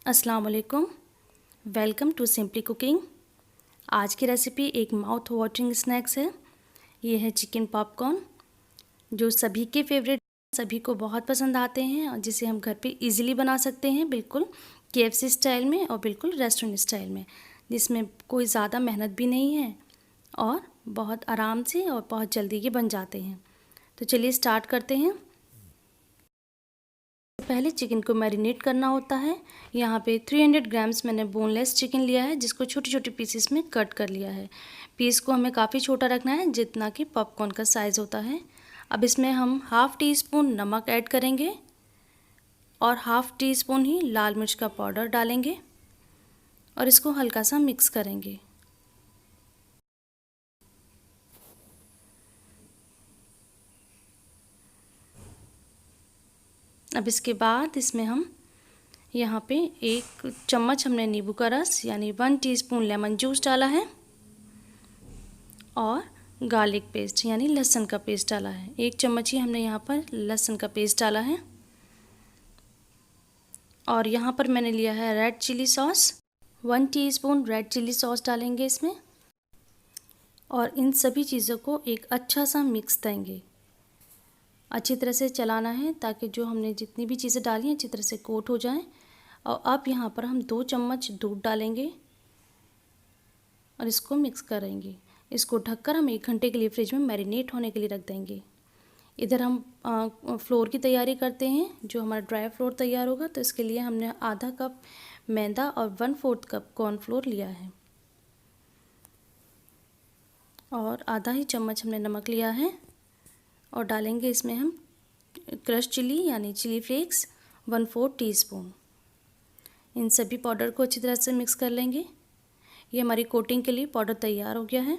अस्सलाम वालेकुम। Welcome to Simply Cooking. आज की रेसिपी एक माउथ वाटरिंग स्नैक्स है। ये है चिकन पॉपकॉर्न, जो सभी के फेवरेट, सभी को बहुत पसंद आते हैं और जिसे हम घर पे इजीली बना सकते हैं, बिल्कुल KFC स्टाइल में और बिल्कुल रेस्टोरेंट स्टाइल में, जिसमें कोई ज़्यादा मेहनत भी नहीं है और बहुत आराम से और बहुत जल्दी ये बन जाते हैं। तो चलिए स्टार्ट करते हैं। पहले चिकन को मैरिनेट करना होता है। यहाँ पे 300 ग्राम्स मैंने बोनलेस चिकन लिया है, जिसको छोटे छोटे पीसेस में कट कर लिया है। पीस को हमें काफ़ी छोटा रखना है, जितना कि पॉपकॉर्न का साइज़ होता है। अब इसमें हम हाफ़ टी स्पून नमक ऐड करेंगे और हाफ़ टी स्पून ही लाल मिर्च का पाउडर डालेंगे और इसको हल्का सा मिक्स करेंगे। अब इसके बाद इसमें हम यहाँ पे 1 चम्मच हमने नींबू का रस यानी 1 टीस्पून लेमन जूस डाला है और गार्लिक पेस्ट यानी लहसुन का पेस्ट डाला है। 1 चम्मच ही हमने यहाँ पर लहसुन का पेस्ट डाला है। और यहाँ पर मैंने लिया है red chilli sauce, 1 teaspoon red chilli sauce डालेंगे इसमें और इन सभी चीज़ों को एक अच्छा सा मिक्स देंगे। अच्छी तरह से चलाना है ताकि जो हमने जितनी भी चीज़ें डाली हैं अच्छी तरह से कोट हो जाएं। और अब यहाँ पर हम 2 चम्मच दूध डालेंगे और इसको मिक्स करेंगे। इसको ढककर हम 1 घंटे के लिए फ्रिज में मैरिनेट होने के लिए रख देंगे। इधर हम फ्लोर की तैयारी करते हैं। जो हमारा ड्राई फ्लोर तैयार होगा तो इसके लिए हमने आधा कप मैदा और 1/4 कप कॉर्नफ्लोर लिया है और आधा ही चम्मच हमने नमक लिया है और डालेंगे इसमें हम क्रश चिली यानी चिली फ्लेक्स 1/4 टीस्पून। इन सभी पाउडर को अच्छी तरह से मिक्स कर लेंगे। ये हमारी कोटिंग के लिए पाउडर तैयार हो गया है।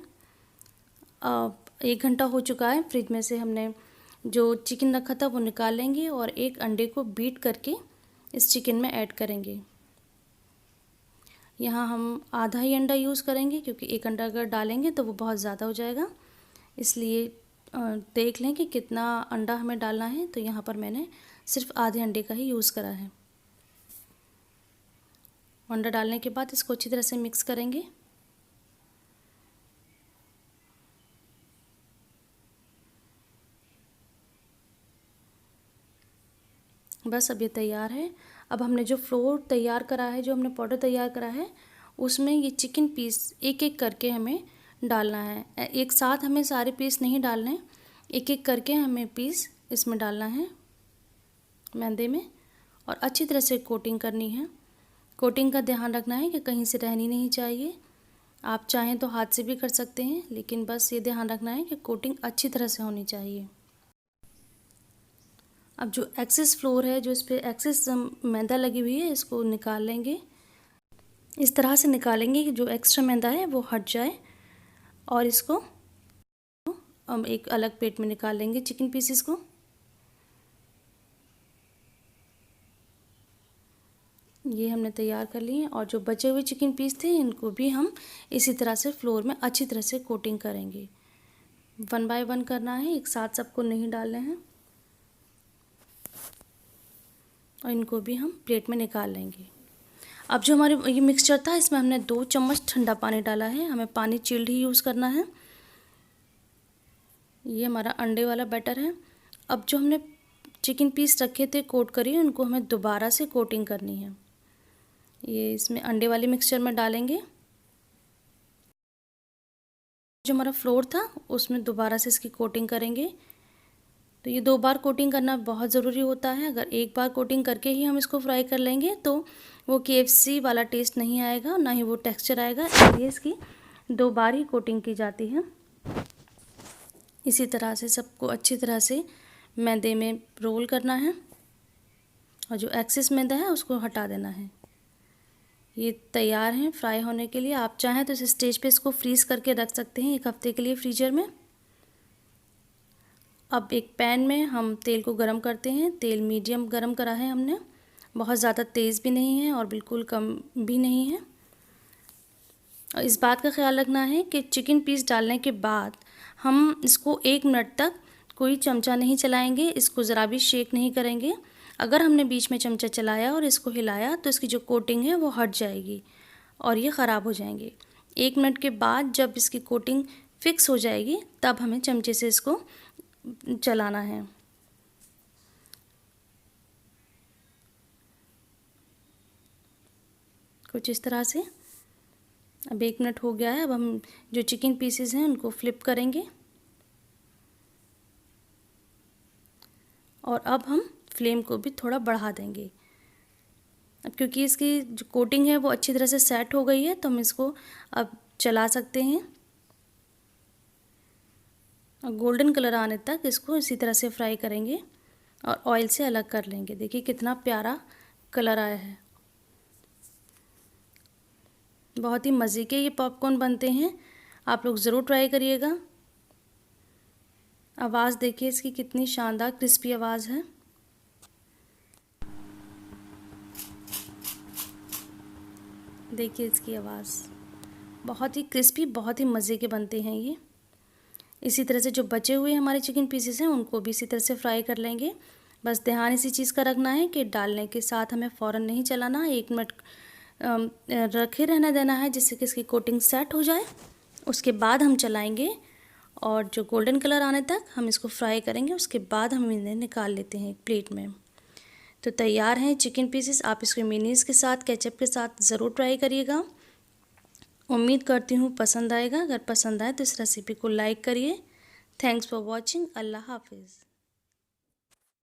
1 घंटा हो चुका है। फ्रिज में से हमने जो चिकन रखा था वो निकाल लेंगे और 1 अंडे को बीट करके इस चिकन में ऐड करेंगे। यहाँ हम आधा ही अंडा यूज़ करेंगे क्योंकि 1 अंडा अगर डालेंगे तो वो बहुत ज़्यादा हो जाएगा। इसलिए देख लें कि कितना अंडा हमें डालना है। तो यहाँ पर मैंने सिर्फ आधे अंडे का ही यूज़ करा है। अंडा डालने के बाद इसको अच्छी तरह से मिक्स करेंगे। बस अब ये तैयार है। अब हमने जो फ्लोर तैयार करा है, जो हमने पाउडर तैयार करा है, उसमें ये चिकन पीस एक एक करके हमें डालना है। एक साथ हमें सारे पीस नहीं डालने हैं, एक एक करके हमें पीस इसमें डालना है मैदे में और अच्छी तरह से कोटिंग करनी है। कोटिंग का ध्यान रखना है कि कहीं से रहनी नहीं चाहिए। आप चाहें तो हाथ से भी कर सकते हैं, लेकिन बस ये ध्यान रखना है कि कोटिंग अच्छी तरह से होनी चाहिए। अब जो एक्सेस फ्लोर है, जो इस पर एक्सेस मैदा लगी हुई है, इसको निकाल लेंगे। इस तरह से निकालेंगे कि जो एक्स्ट्रा मैदा है वो हट जाए और इसको हम एक अलग प्लेट में निकाल लेंगे चिकन पीसेस को। ये हमने तैयार कर लिए और जो बचे हुए चिकन पीस थे इनको भी हम इसी तरह से फ्लोर में अच्छी तरह से कोटिंग करेंगे। 1 बाय 1 करना है, एक साथ सबको नहीं डालने हैं। और इनको भी हम प्लेट में निकाल लेंगे। अब जो हमारे ये मिक्सचर था, इसमें हमने 2 चम्मच ठंडा पानी डाला है। हमें पानी चिल्ड ही यूज़ करना है। ये हमारा अंडे वाला बैटर है। अब जो हमने चिकन पीस रखे थे कोट करिए, उनको हमें दोबारा से कोटिंग करनी है। ये इसमें अंडे वाले मिक्सचर में डालेंगे। जो हमारा फ्लोर था उसमें दोबारा से इसकी कोटिंग करेंगे। तो ये 2 बार कोटिंग करना बहुत ज़रूरी होता है। अगर एक बार कोटिंग करके ही हम इसको फ्राई कर लेंगे तो वो KFC वाला टेस्ट नहीं आएगा, ना ही वो टेक्सचर आएगा। इसलिए इसकी 2 बार ही कोटिंग की जाती है। इसी तरह से सबको अच्छी तरह से मैदे में रोल करना है और जो एक्सेस मैदा है उसको हटा देना है। ये तैयार हैं फ्राई होने के लिए। आप चाहें तो इस स्टेज पे इसको फ्रीज़ करके रख सकते हैं 1 हफ्ते के लिए फ्रीजर में। अब एक पैन में हम तेल को गरम करते हैं। तेल मीडियम गरम करा है हमने, बहुत ज़्यादा तेज़ भी नहीं है और बिल्कुल कम भी नहीं है। और इस बात का ख्याल रखना है कि चिकन पीस डालने के बाद हम इसको 1 मिनट तक कोई चमचा नहीं चलाएंगे, इसको ज़रा भी शेक नहीं करेंगे। अगर हमने बीच में चमचा चलाया और इसको हिलाया तो इसकी जो कोटिंग है वो हट जाएगी और ये ख़राब हो जाएंगे। 1 मिनट के बाद जब इसकी कोटिंग फिक्स हो जाएगी तब हमें चमचे से इसको चलाना है। कुछ इस तरह से। अब 1 मिनट हो गया है। अब हम जो चिकन पीसेस हैं उनको फ्लिप करेंगे और अब हम फ्लेम को भी थोड़ा बढ़ा देंगे। अब क्योंकि इसकी जो कोटिंग है वो अच्छी तरह से सेट हो गई है तो हम इसको अब चला सकते हैं और गोल्डन कलर आने तक इसको इसी तरह से फ्राई करेंगे और ऑयल से अलग कर लेंगे। देखिए कितना प्यारा कलर आया है। बहुत ही मज़े के ये पॉपकॉर्न बनते हैं, आप लोग ज़रूर ट्राई करिएगा। आवाज़ देखिए इसकी कितनी शानदार क्रिस्पी आवाज़ है। देखिए इसकी आवाज़, बहुत ही क्रिस्पी, बहुत ही मज़े के बनते हैं ये। इसी तरह से जो बचे हुए हमारे चिकन पीसेस हैं उनको भी इसी तरह से फ्राई कर लेंगे। बस ध्यान इसी चीज़ का रखना है कि डालने के साथ हमें फ़ौरन नहीं चलाना, 1 मिनट रखे रहना देना है जिससे कि इसकी कोटिंग सेट हो जाए। उसके बाद हम चलाएंगे और जो गोल्डन कलर आने तक हम इसको फ्राई करेंगे। उसके बाद हम इन्हें निकाल लेते हैं एक प्लेट में। तो तैयार हैं चिकन पीसेस। आप इसको मेयोनीज़ के साथ, केचप के साथ ज़रूर ट्राई करिएगा। उम्मीद करती हूँ पसंद आएगा। अगर पसंद आए तो इस रेसिपी को लाइक करिए। Thanks for watching. अल्लाह हाफिज़।